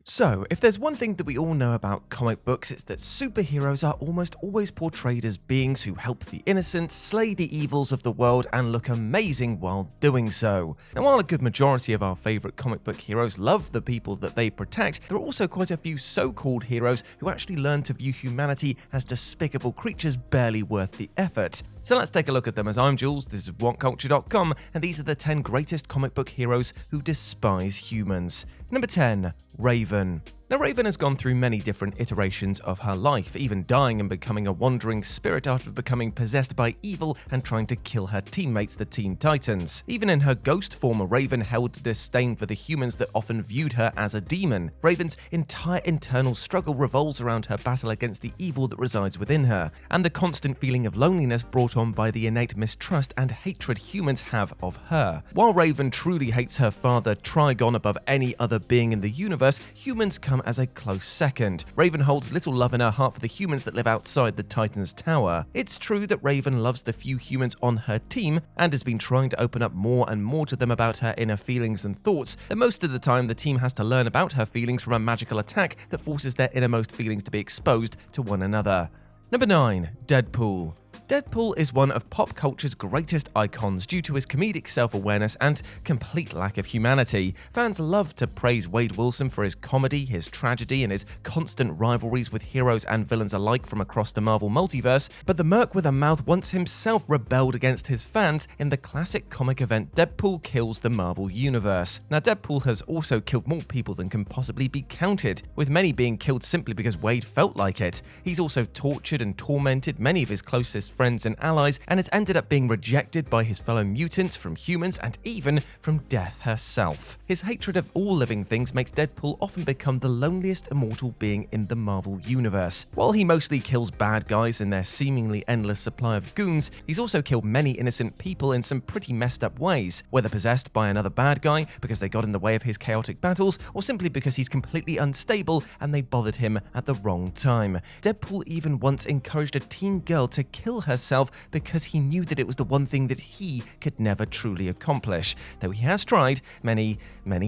So, if there's one thing that we all know about comic books, it's that superheroes are almost always portrayed as beings who help the innocent, slay the evils of the world, and look amazing while doing so. Now, while a good majority of our favourite comic book heroes love the people that they protect, there are also quite a few so-called heroes who actually learn to view humanity as despicable creatures barely worth the effort. So let's take a look at them. As I'm Jules, this is WhatCulture.com, and these are the 10 greatest comic book heroes who despise humans. Number 10. Raven. Now, Raven has gone through many different iterations of her life, even dying and becoming a wandering spirit after becoming possessed by evil and trying to kill her teammates, the Teen Titans. Even in her ghost form, Raven held a disdain for the humans that often viewed her as a demon. Raven's entire internal struggle revolves around her battle against the evil that resides within her, and the constant feeling of loneliness brought on by the innate mistrust and hatred humans have of her. While Raven truly hates her father, Trigon, above any other being in the universe, humans come as a close second. Raven holds little love in her heart for the humans that live outside the Titan's tower. It's true that Raven loves the few humans on her team and has been trying to open up more and more to them about her inner feelings and thoughts, and most of the time the team has to learn about her feelings from a magical attack that forces their innermost feelings to be exposed to one another. Number 9. Deadpool. Deadpool is one of pop culture's greatest icons due to his comedic self-awareness and complete lack of humanity. Fans love to praise Wade Wilson for his comedy, his tragedy, and his constant rivalries with heroes and villains alike from across the Marvel multiverse, but the merc with a mouth once himself rebelled against his fans in the classic comic event Deadpool Kills the Marvel Universe. Now, Deadpool has also killed more people than can possibly be counted, with many being killed simply because Wade felt like it. He's also tortured and tormented many of his closest friends and allies, and has ended up being rejected by his fellow mutants, from humans, and even from death herself. His hatred of all living things makes Deadpool often become the loneliest immortal being in the Marvel universe. While he mostly kills bad guys and their seemingly endless supply of goons, he's also killed many innocent people in some pretty messed up ways, whether possessed by another bad guy because they got in the way of his chaotic battles, or simply because he's completely unstable and they bothered him at the wrong time. Deadpool even once encouraged a teen girl to kill herself because he knew that it was the one thing that he could never truly accomplish, though he has tried many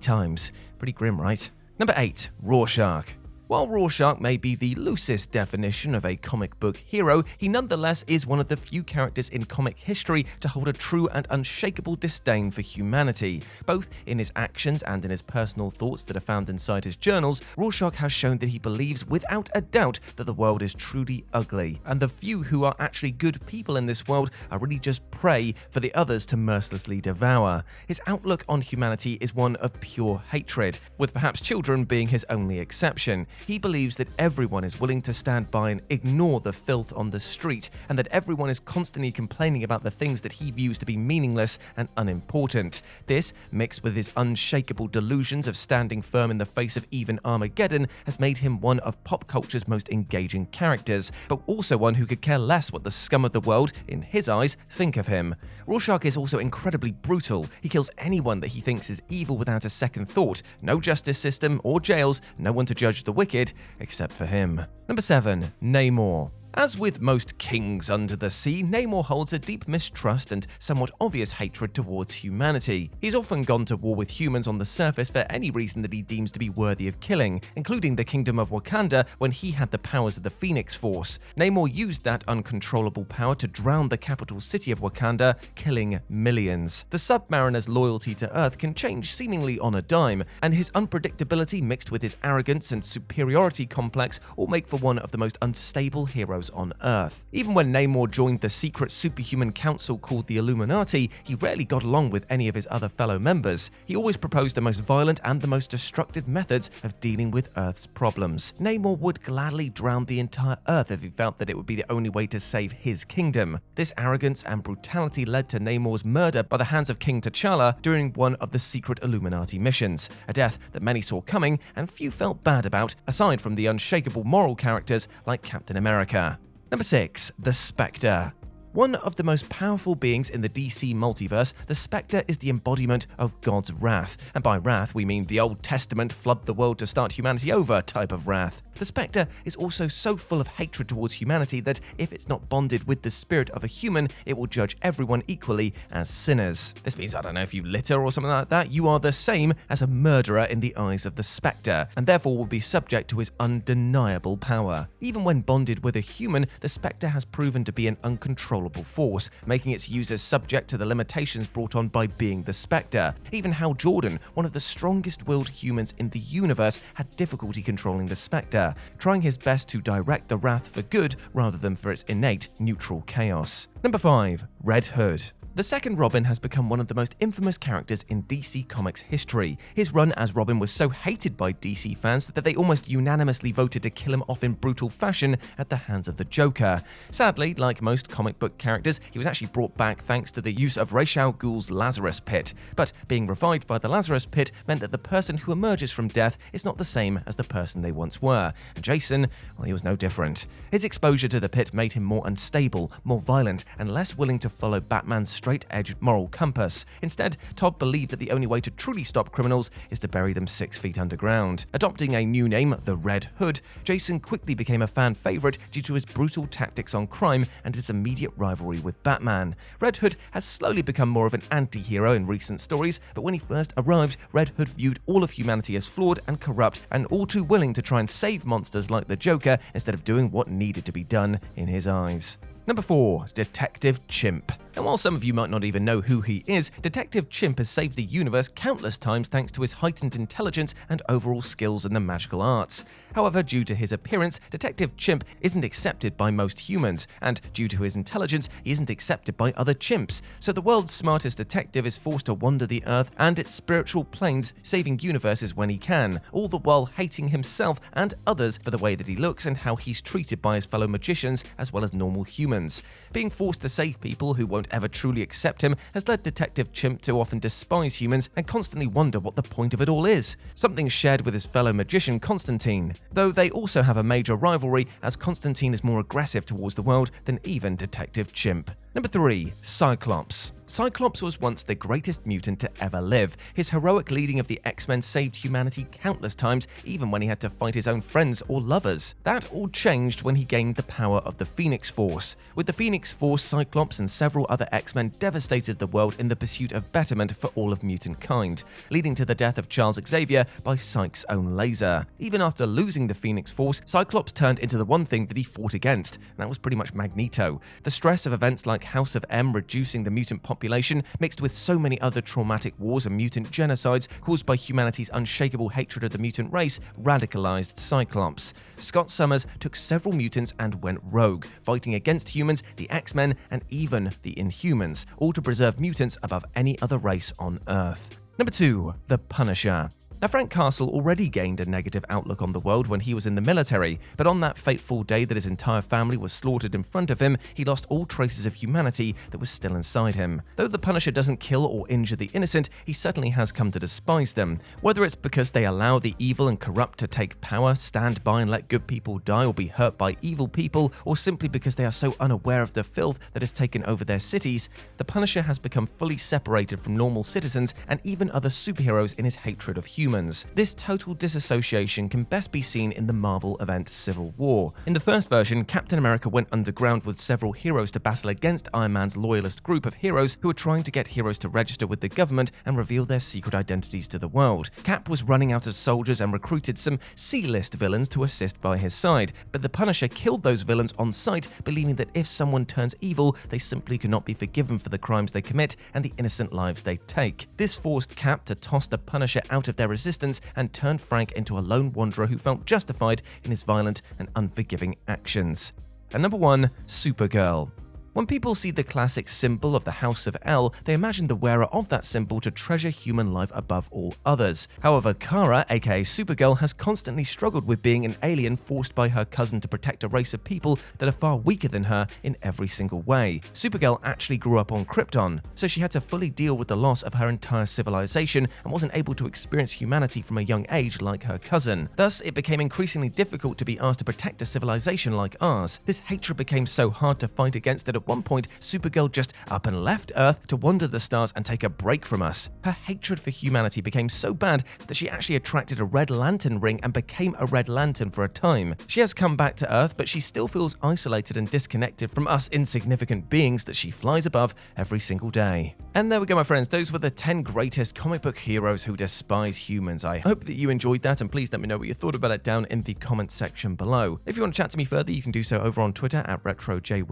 times. Pretty grim, right? Number 8. Rorschach. While Rorschach may be the loosest definition of a comic book hero, he nonetheless is one of the few characters in comic history to hold a true and unshakable disdain for humanity. Both in his actions and in his personal thoughts that are found inside his journals, Rorschach has shown that he believes without a doubt that the world is truly ugly, and the few who are actually good people in this world are really just prey for the others to mercilessly devour. His outlook on humanity is one of pure hatred, with perhaps children being his only exception. He believes that everyone is willing to stand by and ignore the filth on the street, and that everyone is constantly complaining about the things that he views to be meaningless and unimportant. This, mixed with his unshakable delusions of standing firm in the face of even Armageddon, has made him one of pop culture's most engaging characters, but also one who could care less what the scum of the world, in his eyes, think of him. Rorschach is also incredibly brutal. He kills anyone that he thinks is evil without a second thought. No justice system or jails, no one to judge the wicked, except for him. Number 7. Namor. As with most kings under the sea, Namor holds a deep mistrust and somewhat obvious hatred towards humanity. He's often gone to war with humans on the surface for any reason that he deems to be worthy of killing, including the Kingdom of Wakanda when he had the powers of the Phoenix Force. Namor used that uncontrollable power to drown the capital city of Wakanda, killing millions. The Submariner's loyalty to Earth can change seemingly on a dime, and his unpredictability mixed with his arrogance and superiority complex all make for one of the most unstable heroes on Earth. Even when Namor joined the secret superhuman council called the Illuminati, he rarely got along with any of his other fellow members. He always proposed the most violent and the most destructive methods of dealing with Earth's problems. Namor would gladly drown the entire Earth if he felt that it would be the only way to save his kingdom. This arrogance and brutality led to Namor's murder by the hands of King T'Challa during one of the secret Illuminati missions, a death that many saw coming and few felt bad about, aside from the unshakable moral characters like Captain America. Number 6. The Spectre. One of the most powerful beings in the DC multiverse, the Spectre is the embodiment of God's wrath. And by wrath, we mean the Old Testament flood the world to start humanity over type of wrath. The Spectre is also so full of hatred towards humanity that if it's not bonded with the spirit of a human, it will judge everyone equally as sinners. This means, I don't know, if you litter or something like that, you are the same as a murderer in the eyes of the Spectre, and therefore will be subject to his undeniable power. Even when bonded with a human, the Spectre has proven to be an uncontrollable force, making its users subject to the limitations brought on by being the Spectre. Even Hal Jordan, one of the strongest-willed humans in the universe, had difficulty controlling the Spectre, trying his best to direct the wrath for good rather than for its innate neutral chaos. Number 5. Red Hood. The second Robin has become one of the most infamous characters in DC Comics history. His run as Robin was so hated by DC fans that they almost unanimously voted to kill him off in brutal fashion at the hands of the Joker. Sadly, like most comic book characters, he was actually brought back thanks to the use of Ra's al Ghul's Lazarus Pit. But being revived by the Lazarus Pit meant that the person who emerges from death is not the same as the person they once were. And Jason, well, he was no different. His exposure to the pit made him more unstable, more violent, and less willing to follow Batman's straight-edged moral compass. Instead, Todd believed that the only way to truly stop criminals is to bury them 6 feet underground. Adopting a new name, the Red Hood, Jason quickly became a fan favorite due to his brutal tactics on crime and his immediate rivalry with Batman. Red Hood has slowly become more of an anti-hero in recent stories, but when he first arrived, Red Hood viewed all of humanity as flawed and corrupt and all too willing to try and save monsters like the Joker instead of doing what needed to be done in his eyes. Number 4. Detective Chimp. And while some of you might not even know who he is, Detective Chimp has saved the universe countless times thanks to his heightened intelligence and overall skills in the magical arts. However, due to his appearance, Detective Chimp isn't accepted by most humans, and due to his intelligence, he isn't accepted by other chimps. So the world's smartest detective is forced to wander the Earth and its spiritual planes, saving universes when he can, all the while hating himself and others for the way that he looks and how he's treated by his fellow magicians as well as normal humans. Being forced to save people who won't ever truly accept him has led Detective Chimp to often despise humans and constantly wonder what the point of it all is, something shared with his fellow magician Constantine, though they also have a major rivalry as Constantine is more aggressive towards the world than even Detective Chimp. Number 3. Cyclops. Cyclops was once the greatest mutant to ever live. His heroic leading of the X-Men saved humanity countless times, even when he had to fight his own friends or lovers. That all changed when he gained the power of the Phoenix Force. With the Phoenix Force, Cyclops and several other X-Men devastated the world in the pursuit of betterment for all of mutant kind, leading to the death of Charles Xavier by Psyche's own laser. Even after losing the Phoenix Force, Cyclops turned into the one thing that he fought against, and that was pretty much Magneto. The stress of events like House of M reducing the mutant population, mixed with so many other traumatic wars and mutant genocides caused by humanity's unshakable hatred of the mutant race, radicalized Cyclops. Scott Summers took several mutants and went rogue, fighting against humans, the X-Men, and even the Inhumans, all to preserve mutants above any other race on Earth. Number 2. The Punisher. Now, Frank Castle already gained a negative outlook on the world when he was in the military, but on that fateful day that his entire family was slaughtered in front of him, he lost all traces of humanity that was still inside him. Though the Punisher doesn't kill or injure the innocent, he certainly has come to despise them. Whether it's because they allow the evil and corrupt to take power, stand by and let good people die or be hurt by evil people, or simply because they are so unaware of the filth that has taken over their cities, the Punisher has become fully separated from normal citizens and even other superheroes in his hatred of humans. This total disassociation can best be seen in the Marvel event Civil War. In the first version, Captain America went underground with several heroes to battle against Iron Man's loyalist group of heroes who were trying to get heroes to register with the government and reveal their secret identities to the world. Cap was running out of soldiers and recruited some C-list villains to assist by his side, but the Punisher killed those villains on sight, believing that if someone turns evil, they simply could not be forgiven for the crimes they commit and the innocent lives they take. This forced Cap to toss the Punisher out of their resistance and turned Frank into a lone wanderer who felt justified in his violent and unforgiving actions. And number 1, Supergirl. When people see the classic symbol of the House of L, they imagine the wearer of that symbol to treasure human life above all others. However, Kara, aka Supergirl, has constantly struggled with being an alien forced by her cousin to protect a race of people that are far weaker than her in every single way. Supergirl actually grew up on Krypton, so she had to fully deal with the loss of her entire civilization and wasn't able to experience humanity from a young age like her cousin. Thus, it became increasingly difficult to be asked to protect a civilization like ours. This hatred became so hard to fight against that at one point, Supergirl just up and left Earth to wander the stars and take a break from us. Her hatred for humanity became so bad that she actually attracted a Red Lantern ring and became a Red Lantern for a time. She has come back to Earth, but she still feels isolated and disconnected from us insignificant beings that she flies above every single day. And there we go, my friends. Those were the 10 greatest comic book heroes who despise humans. I hope that you enjoyed that, and please let me know what you thought about it down in the comment section below. If you want to chat to me further, you can do so over on Twitter at RetroJ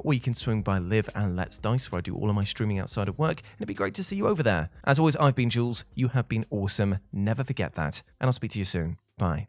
or you can swing by Live and Let's Dice, where I do all of my streaming outside of work, and it'd be great to see you over there. As always, I've been Jules. You have been awesome. Never forget that. And I'll speak to you soon. Bye.